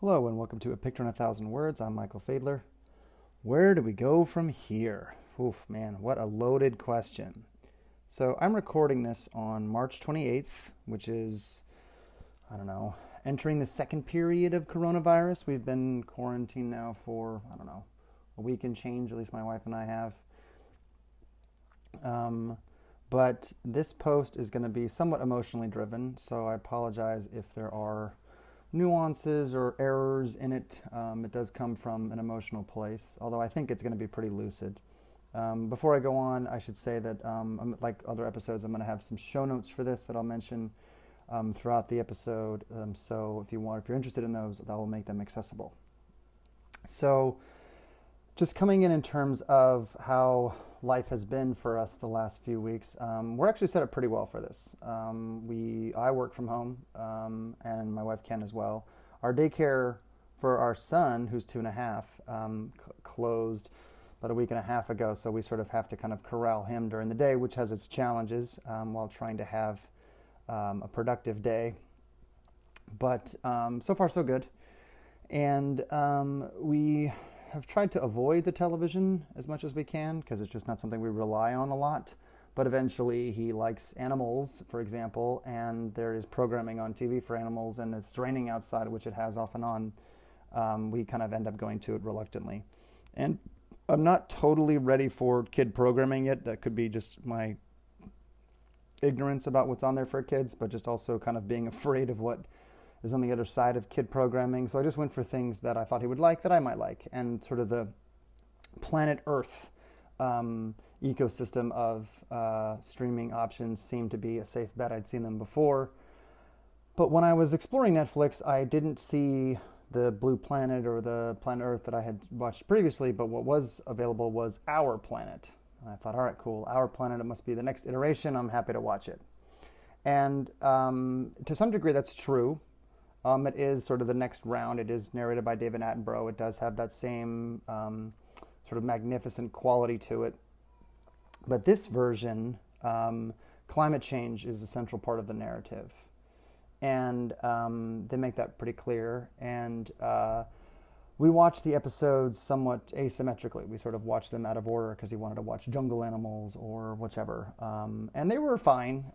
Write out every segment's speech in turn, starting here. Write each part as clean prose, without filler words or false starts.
Hello and welcome to A Picture in 1,000 Words. I'm Michael Fadler. Where do we go from here? Oof, man, what a loaded question. So I'm recording this on March 28th, which is, I don't know, entering the second period of coronavirus. We've been quarantined now for, I don't know, a week and change, at least my wife and I have. But this post is going to be somewhat emotionally driven, so I apologize if there are nuances or errors in it. It does come from an emotional place, although I think it's going to be pretty lucid. Before I go on, I should say that, like other episodes, I'm going to have some show notes for this that I'll mention throughout the episode. So if you're interested in those, that will make them accessible. So, just coming in terms of how life has been for us the last few weeks, we're actually set up pretty well for this. I work from home, and my wife can as well. Our daycare for our son, who's 2.5, closed about a week and a half ago, so we sort of have to kind of corral him during the day, which has its challenges while trying to have a productive day. But so far so good. And we have tried to avoid the television as much as we can because it's just not something we rely on a lot. But eventually he likes animals, for example, and there is programming on TV for animals, and it's raining outside, which it has off and on. We kind of end up going to it reluctantly. And I'm not totally ready for kid programming yet. That could be just my ignorance about what's on there for kids, but just also kind of being afraid of what is on the other side of kid programming. So I just went for things that I thought he would like, that I might like, and sort of the planet Earth ecosystem of streaming options seemed to be a safe bet. I'd seen them before. But when I was exploring Netflix, I didn't see the Blue Planet or the Planet Earth that I had watched previously, but what was available was Our Planet. And I thought, all right, cool, Our Planet, it must be the next iteration. I'm happy to watch it. And to some degree, that's true. It is sort of the next round. It is narrated by David Attenborough. It does have that same sort of magnificent quality to it. But this version, climate change is a central part of the narrative. And they make that pretty clear. And we watched the episodes somewhat asymmetrically. We sort of watched them out of order because he wanted to watch Jungle Animals or whichever. And they were fine.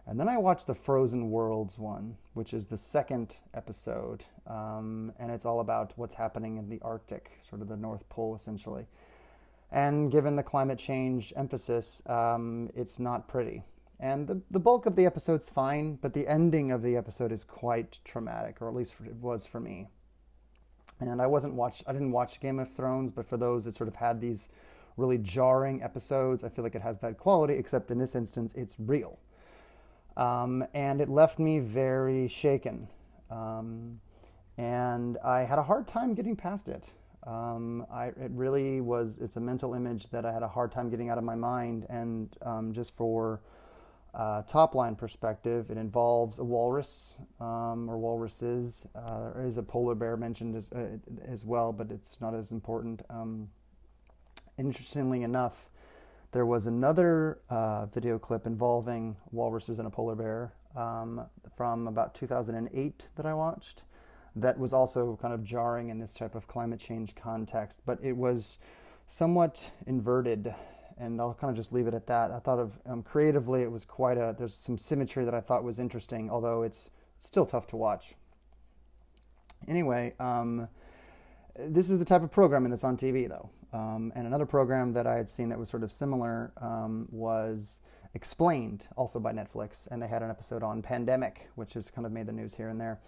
And then I watched the Frozen Worlds one, which is the second episode, and it's all about what's happening in the Arctic, sort of the North Pole, essentially. And given the climate change emphasis, it's not pretty. And the bulk of the episode's fine, but the ending of the episode is quite traumatic, or at least it was for me. And I didn't watch Game of Thrones, but for those that sort of had these really jarring episodes, I feel like it has that quality, except in this instance, it's real. And it left me very shaken. And I had a hard time getting past it. It really was, it's a mental image that I had a hard time getting out of my mind. And just for top line perspective, it involves a walrus, or walruses. There is a polar bear mentioned as well, but it's not as important. Interestingly enough, there was another video clip involving walruses and a polar bear from about 2008 that I watched that was also kind of jarring in this type of climate change context, but it was somewhat inverted, and I'll kind of just leave it at that. I thought of creatively it was there's some symmetry that I thought was interesting, although it's still tough to watch. Anyway, this is the type of programming that's on TV, though. And another program that I had seen that was sort of similar was Explained, also by Netflix. And they had an episode on pandemic, which has kind of made the news here and there.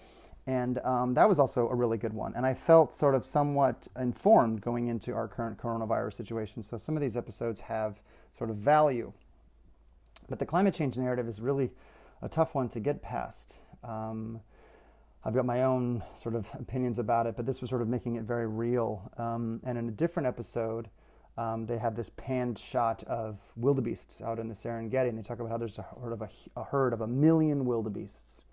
And that was also a really good one. And I felt sort of somewhat informed going into our current coronavirus situation. So some of these episodes have sort of value. But the climate change narrative is really a tough one to get past. I've got my own sort of opinions about it, but this was sort of making it very real. And in a different episode, they have this panned shot of wildebeests out in the Serengeti, and they talk about how there's a herd of 1 million wildebeests.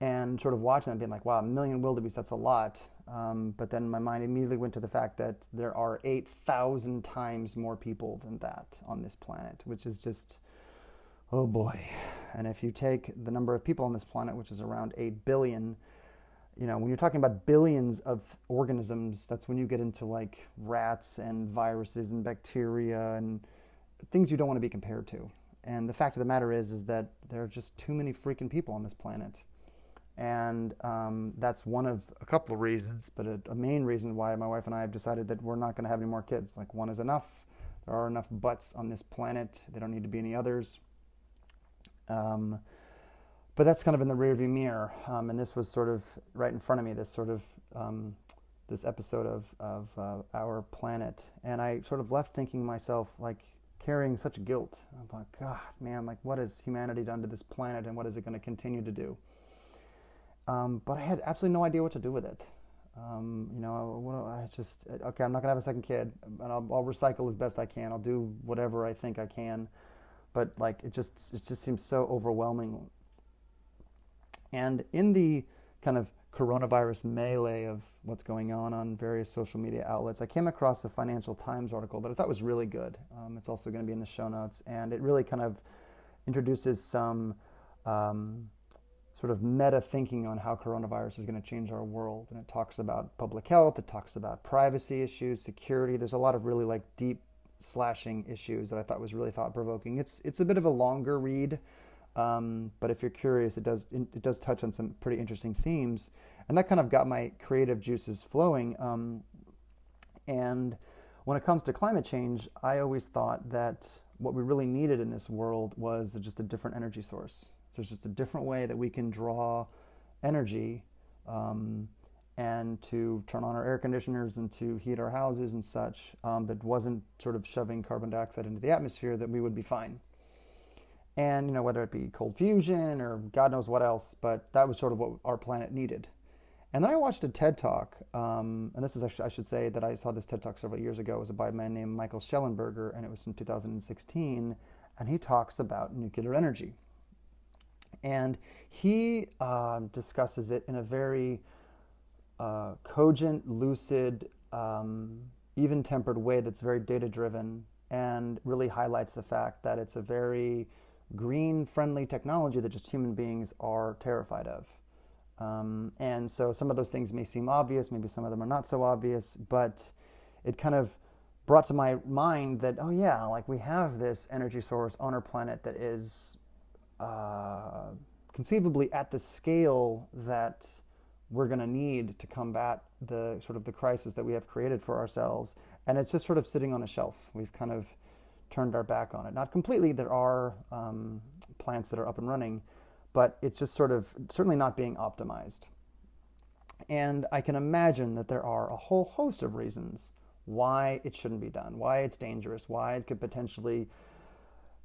And sort of watching that, being like, wow, 1 million wildebeests, that's a lot. But then my mind immediately went to the fact that there are 8,000 times more people than that on this planet, which is just, oh boy. And if you take the number of people on this planet, which is around 8 billion, When you're talking about billions of organisms, that's when you get into like rats and viruses and bacteria and things you don't want to be compared to. And the fact of the matter is that there are just too many freaking people on this planet. And that's one of a couple of reasons, but a main reason why my wife and I have decided that we're not going to have any more kids. Like, one is enough. There are enough butts on this planet. There don't need to be any others. But that's kind of in the rearview mirror. And this was sort of right in front of me, this episode of Our Planet. And I sort of left thinking to myself, like, carrying such guilt. I'm like, God, man, like, what has humanity done to this planet, and what is it going to continue to do? But I had absolutely no idea what to do with it. I just, okay, I'm not gonna have a second kid, and I'll recycle as best I can. I'll do whatever I think I can, but like it just seems so overwhelming. And in the kind of coronavirus melee of what's going on various social media outlets, I came across a Financial Times article that I thought was really good. It's also going to be in the show notes, and it really kind of introduces some sort of meta thinking on how coronavirus is going to change our world. And it talks about public health, it talks about privacy issues, security. There's a lot of really like deep slashing issues that I thought was really thought provoking. It's a bit of a longer read, but if you're curious, it does touch on some pretty interesting themes, and that kind of got my creative juices flowing. And when it comes to climate change, I always thought that what we really needed in this world was just a different energy source. There's just a different way that we can draw energy and to turn on our air conditioners and to heat our houses and such, that wasn't sort of shoving carbon dioxide into the atmosphere, that we would be fine. And, whether it be cold fusion or God knows what else, but that was sort of what our planet needed. And then I watched a TED Talk, and this is actually, I should say that I saw this TED Talk several years ago. It was by a man named Michael Schellenberger, and it was from 2016, and he talks about nuclear energy. And he discusses it in a very cogent, lucid, even-tempered way that's very data-driven, and really highlights the fact that it's a very green-friendly technology that just human beings are terrified of. And so some of those things may seem obvious, maybe some of them are not so obvious, but it kind of brought to my mind that, oh yeah, like we have this energy source on our planet that is conceivably at the scale that we're going to need to combat the sort of the crisis that we have created for ourselves, and it's just sort of sitting on a shelf. We've kind of turned our back on it. Not completely. There are plants that are up and running, but it's just sort of certainly not being optimized. And I can imagine that there are a whole host of reasons why it shouldn't be done, why it's dangerous, why it could potentially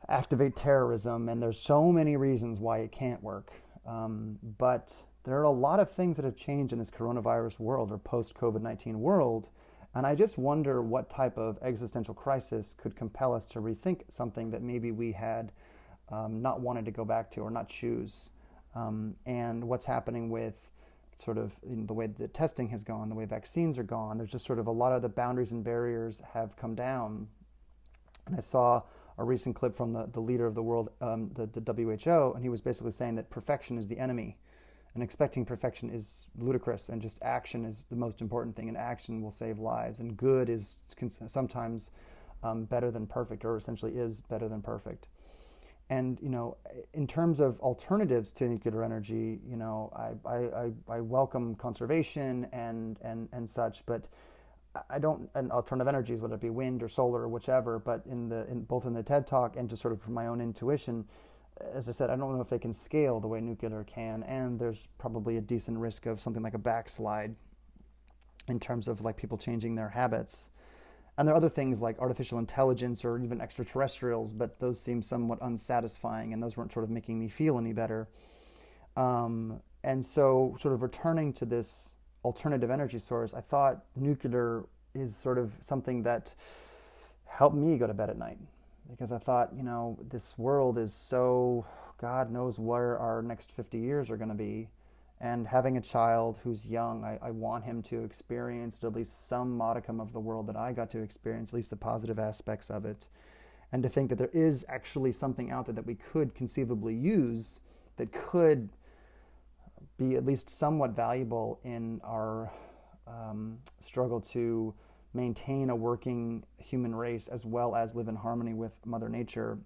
activate terrorism, and there's so many reasons why it can't work. But there are a lot of things that have changed in this coronavirus world or post-COVID-19 world, and I just wonder what type of existential crisis could compel us to rethink something that maybe we had not wanted to go back to or not choose. And what's happening with sort of the way the testing has gone, the way vaccines are gone, there's just sort of a lot of the boundaries and barriers have come down. And I saw a recent clip from the leader of the world, the WHO, and he was basically saying that perfection is the enemy, and expecting perfection is ludicrous, and just action is the most important thing, and action will save lives, and good is sometimes better than perfect, or essentially is better than perfect. And in terms of alternatives to nuclear energy, I welcome conservation and such, but I don't, and alternative energies, whether it be wind or solar or whichever, but both in the TED Talk and just sort of from my own intuition, as I said, I don't know if they can scale the way nuclear can, and there's probably a decent risk of something like a backslide in terms of like people changing their habits. And there are other things like artificial intelligence or even extraterrestrials, but those seem somewhat unsatisfying, and those weren't sort of making me feel any better. And so sort of returning to this alternative energy source, I thought nuclear is sort of something that helped me go to bed at night, because I thought, this world is so, God knows where our next 50 years are going to be. And having a child who's young, I want him to experience at least some modicum of the world that I got to experience, at least the positive aspects of it. And to think that there is actually something out there that we could conceivably use that could be at least somewhat valuable in our struggle to maintain a working human race as well as live in harmony with Mother Nature,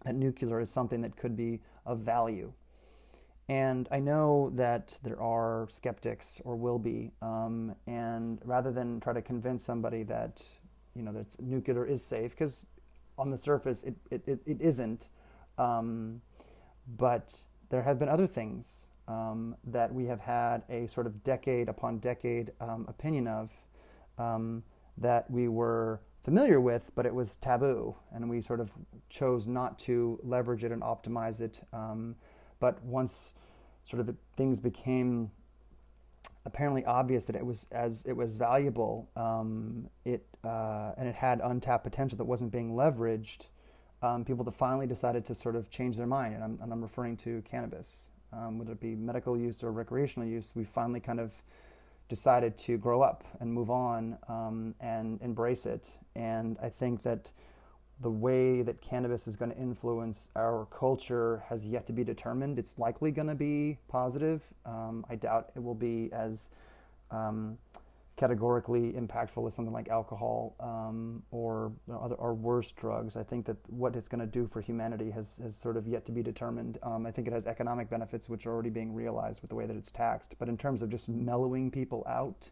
that nuclear is something that could be of value. And I know that there are skeptics, or will be, and rather than try to convince somebody that that nuclear is safe, because on the surface it isn't, but there have been other things that we have had a sort of decade upon decade opinion of, that we were familiar with, but it was taboo, and we sort of chose not to leverage it and optimize it. But once sort of things became apparently obvious that it was valuable, and it had untapped potential that wasn't being leveraged, people that finally decided to sort of change their mind, and I'm referring to cannabis, whether it be medical use or recreational use. We finally kind of decided to grow up and move on, and embrace it. And I think that the way that cannabis is going to influence our culture has yet to be determined. It's likely going to be positive. I doubt it will be as categorically impactful as something like alcohol, or other or worse drugs. I think that what it's going to do for humanity has sort of yet to be determined. I think it has economic benefits which are already being realized with the way that it's taxed. But in terms of just mellowing people out,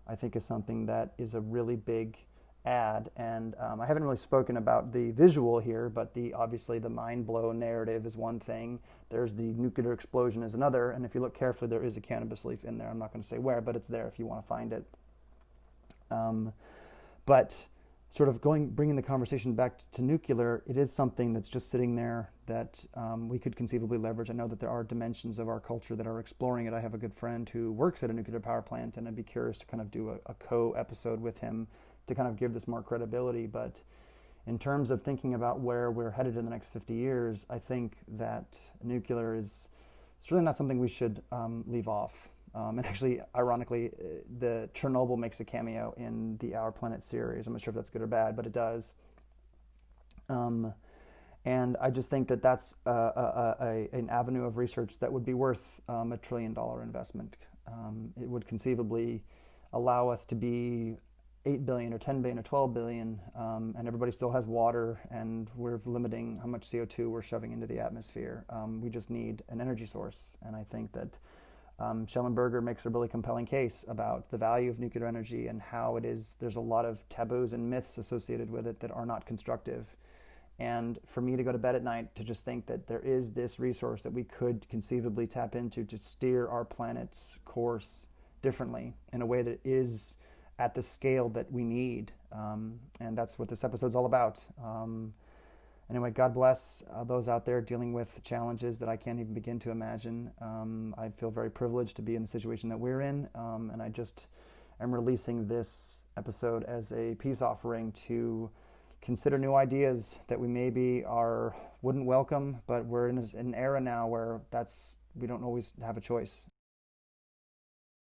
I think is something that is a really big add. And I haven't really spoken about the visual here, but obviously the mind blow narrative is one thing. There's the nuclear explosion is another, and if you look carefully, there is a cannabis leaf in there. I'm not going to say where, but it's there if you want to find it. But sort of bringing the conversation back to nuclear, it is something that's just sitting there that we could conceivably leverage. I know that there are dimensions of our culture that are exploring it. I have a good friend who works at a nuclear power plant, and I'd be curious to kind of do a co-episode with him to kind of give this more credibility. But in terms of thinking about where we're headed in the next 50 years, I think that nuclear is it's really not something we should leave off. And actually, ironically, the Chernobyl makes a cameo in the Our Planet series. I'm not sure if that's good or bad, but it does. And I just think that that's an avenue of research that would be worth $1 trillion investment. It would conceivably allow us to be 8 billion or 10 billion or 12 billion, and everybody still has water, and we're limiting how much CO2 we're shoving into the atmosphere. We just need an energy source, and I think that Schellenberger makes a really compelling case about the value of nuclear energy and how it is. There's a lot of taboos and myths associated with it that are not constructive. And for me to go to bed at night to just think that there is this resource that we could conceivably tap into to steer our planet's course differently in a way that is at the scale that we need. And that's what this episode's all about. Anyway, God bless those out there dealing with challenges that I can't even begin to imagine. I feel very privileged to be in the situation that we're in, and I just am releasing this episode as a peace offering to consider new ideas that we maybe wouldn't welcome, but we're in an era now where we don't always have a choice.